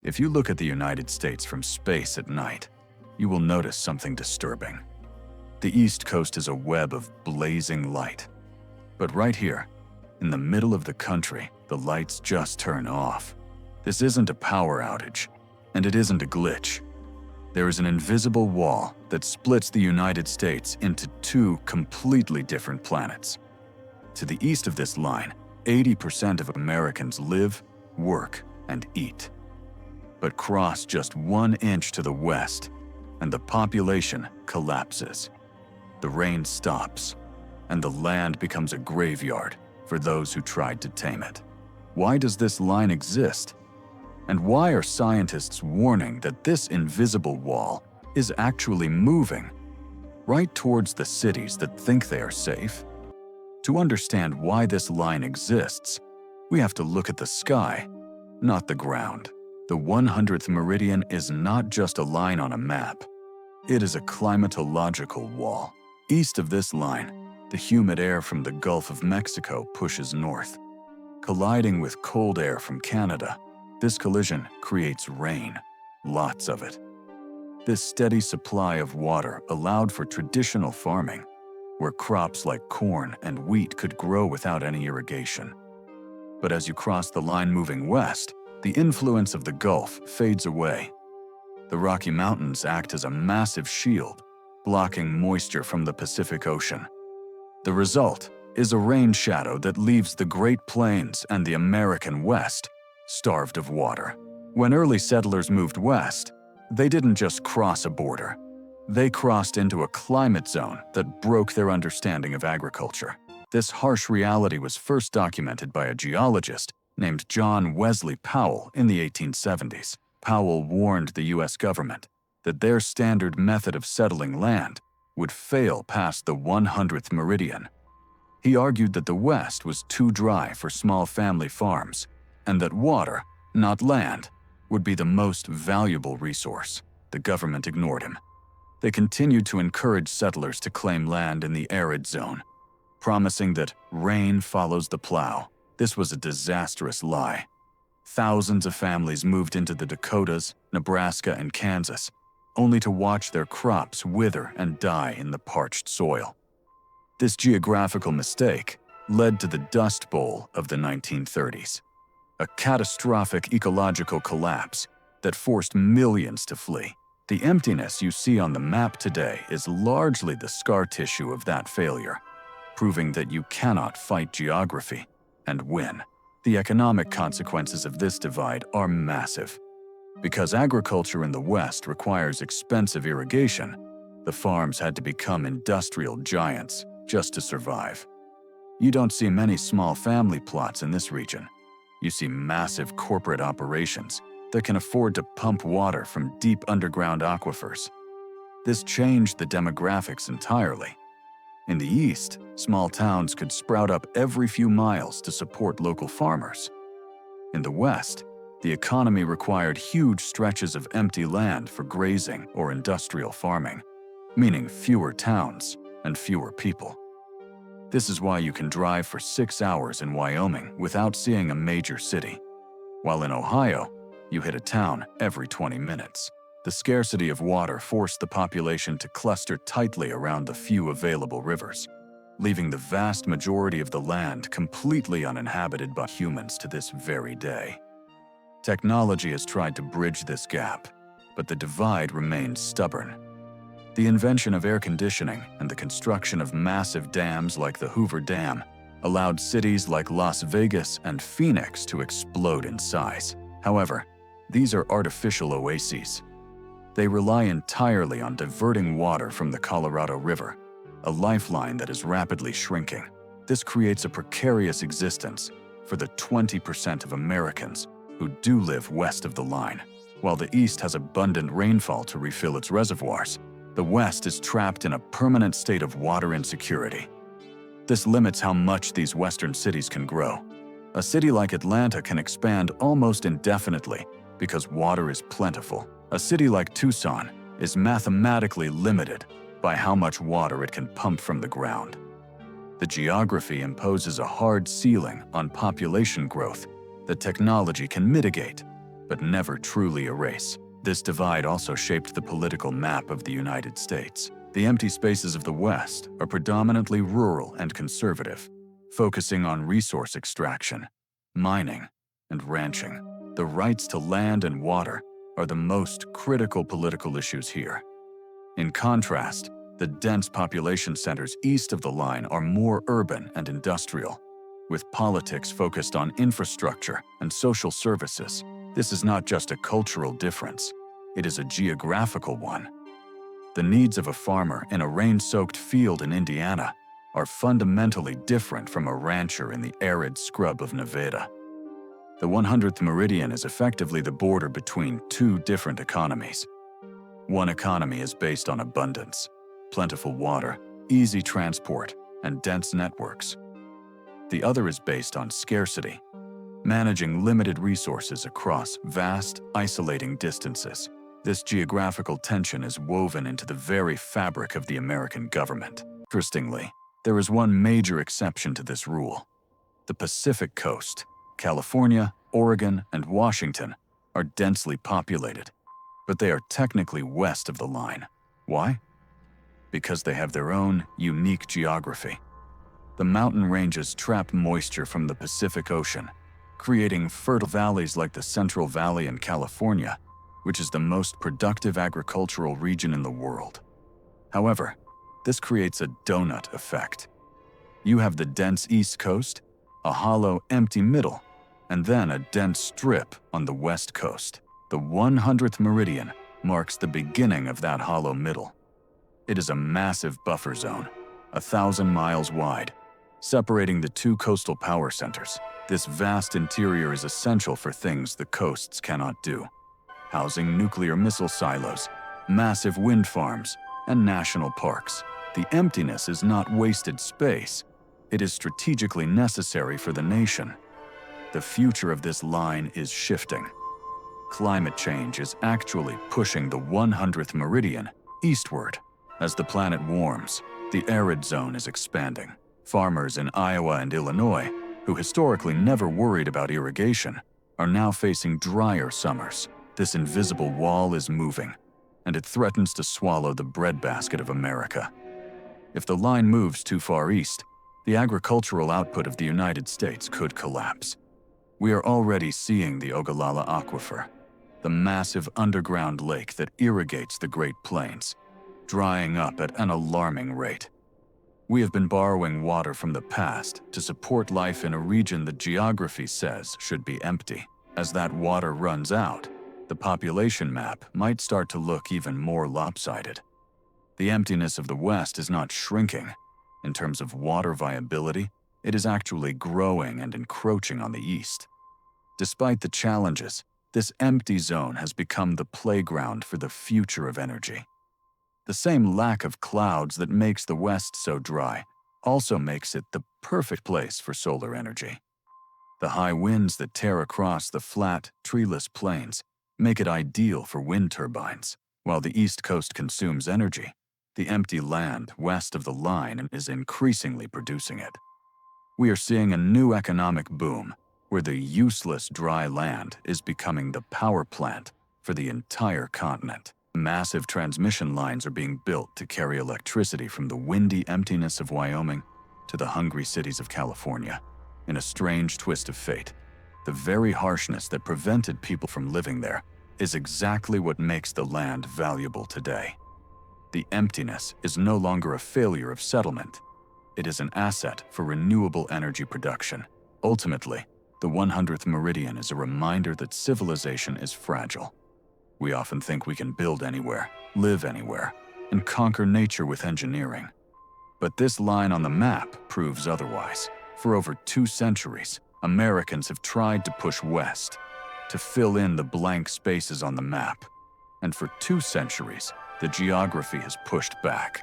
If you look at the United States from space at night, you will notice something disturbing. The East Coast is a web of blazing light. But right here, in the middle of the country, the lights just turn off. This isn't a power outage, and it isn't a glitch. There is an invisible wall that splits the United States into two completely different planets. To the east of this line, 80% of Americans live, work, and eat. But cross just 1 inch to the west, and the population collapses. The rain stops, and the land becomes a graveyard for those who tried to tame it. Why does this line exist? And why are scientists warning that this invisible wall is actually moving right towards the cities that think they are safe? To understand why this line exists, we have to look at the sky, not the ground. The 100th meridian is not just a line on a map. It is a climatological wall. East of this line, the humid air from the Gulf of Mexico pushes north. Colliding with cold air from Canada, this collision creates rain, lots of it. This steady supply of water allowed for traditional farming, where crops like corn and wheat could grow without any irrigation. But as you cross the line moving west, the influence of the Gulf fades away. The Rocky Mountains act as a massive shield, blocking moisture from the Pacific Ocean. The result is a rain shadow that leaves the Great Plains and the American West starved of water. When early settlers moved west, they didn't just cross a border. They crossed into a climate zone that broke their understanding of agriculture. This harsh reality was first documented by a geologist named John Wesley Powell in the 1870s. Powell warned the U.S. government that their standard method of settling land would fail past the 100th meridian. He argued that the West was too dry for small family farms, and that water, not land, would be the most valuable resource. The government ignored him. They continued to encourage settlers to claim land in the arid zone, promising that rain follows the plow. This was a disastrous lie. Thousands of families moved into the Dakotas, Nebraska, and Kansas, only to watch their crops wither and die in the parched soil. This geographical mistake led to the Dust Bowl of the 1930s, a catastrophic ecological collapse that forced millions to flee. The emptiness you see on the map today is largely the scar tissue of that failure, proving that you cannot fight geography and win. The economic consequences of this divide are massive. Because agriculture in the West requires expensive irrigation, the farms had to become industrial giants just to survive. You don't see many small family plots in this region. You see massive corporate operations that can afford to pump water from deep underground aquifers. This changed the demographics entirely. In the East, small towns could sprout up every few miles to support local farmers. In the West, the economy required huge stretches of empty land for grazing or industrial farming, meaning fewer towns and fewer people. This is why you can drive for 6 hours in Wyoming without seeing a major city, while in Ohio, you hit a town every 20 minutes. The scarcity of water forced the population to cluster tightly around the few available rivers, leaving the vast majority of the land completely uninhabited by humans to this very day. Technology has tried to bridge this gap, but the divide remains stubborn. The invention of air conditioning and the construction of massive dams like the Hoover Dam allowed cities like Las Vegas and Phoenix to explode in size. However, these are artificial oases. They rely entirely on diverting water from the Colorado River, a lifeline that is rapidly shrinking. This creates a precarious existence for the 20% of Americans who do live west of the line. While the East has abundant rainfall to refill its reservoirs, the West is trapped in a permanent state of water insecurity. This limits how much these Western cities can grow. A city like Atlanta can expand almost indefinitely because water is plentiful. A city like Tucson is mathematically limited by how much water it can pump from the ground. The geography imposes a hard ceiling on population growth that technology can mitigate, but never truly erase. This divide also shaped the political map of the United States. The empty spaces of the West are predominantly rural and conservative, focusing on resource extraction, mining, and ranching. The rights to land and water are the most critical political issues here. In contrast, the dense population centers east of the line are more urban and industrial, with politics focused on infrastructure and social services. This is not just a cultural difference, it is a geographical one. The needs of a farmer in a rain-soaked field in Indiana are fundamentally different from a rancher in the arid scrub of Nevada. The 100th meridian is effectively the border between two different economies. One economy is based on abundance, plentiful water, easy transport, and dense networks. The other is based on scarcity, managing limited resources across vast, isolating distances. This geographical tension is woven into the very fabric of the American government. Interestingly, there is one major exception to this rule. The Pacific Coast, California, Oregon, and Washington are densely populated, but they are technically west of the line. Why? Because they have their own unique geography. The mountain ranges trap moisture from the Pacific Ocean, creating fertile valleys like the Central Valley in California, which is the most productive agricultural region in the world. However, this creates a donut effect. You have the dense East Coast, a hollow, empty middle, and then a dense strip on the West Coast. The 100th meridian marks the beginning of that hollow middle. It is a massive buffer zone, 1,000 miles wide, separating the two coastal power centers. This vast interior is essential for things the coasts cannot do, housing nuclear missile silos, massive wind farms, and national parks. The emptiness is not wasted space. It is strategically necessary for the nation. The future of this line is shifting. Climate change is actually pushing the 100th meridian eastward. As the planet warms, the arid zone is expanding. Farmers in Iowa and Illinois, who historically never worried about irrigation, are now facing drier summers. This invisible wall is moving, and it threatens to swallow the breadbasket of America. If the line moves too far east, the agricultural output of the United States could collapse. We are already seeing the Ogallala Aquifer, the massive underground lake that irrigates the Great Plains, drying up at an alarming rate. We have been borrowing water from the past to support life in a region that geography says should be empty. As that water runs out, the population map might start to look even more lopsided. The emptiness of the West is not shrinking. In terms of water viability, it is actually growing and encroaching on the East. Despite the challenges, this empty zone has become the playground for the future of energy. The same lack of clouds that makes the West so dry also makes it the perfect place for solar energy. The high winds that tear across the flat, treeless plains make it ideal for wind turbines. While the East Coast consumes energy, the empty land west of the line is increasingly producing it. We are seeing a new economic boom where the useless dry land is becoming the power plant for the entire continent. Massive transmission lines are being built to carry electricity from the windy emptiness of Wyoming to the hungry cities of California. In a strange twist of fate, the very harshness that prevented people from living there is exactly what makes the land valuable today. The emptiness is no longer a failure of settlement. It is an asset for renewable energy production. Ultimately, the 100th meridian is a reminder that civilization is fragile. We often think we can build anywhere, live anywhere, and conquer nature with engineering. But this line on the map proves otherwise. For over 2 centuries, Americans have tried to push west, to fill in the blank spaces on the map. And for 2 centuries, the geography has pushed back.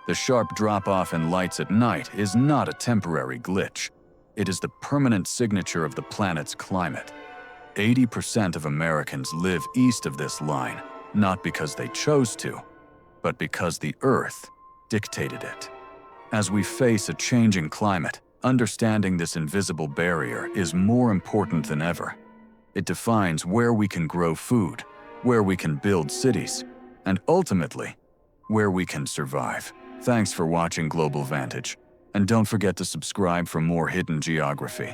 The sharp drop-off in lights at night is not a temporary glitch. It is the permanent signature of the planet's climate. 80% of Americans live east of this line, not because they chose to, but because the Earth dictated it. As we face a changing climate, understanding this invisible barrier is more important than ever. It defines where we can grow food, where we can build cities, and ultimately, where we can survive. Thanks for watching Global Vantage, and don't forget to subscribe for more hidden geography.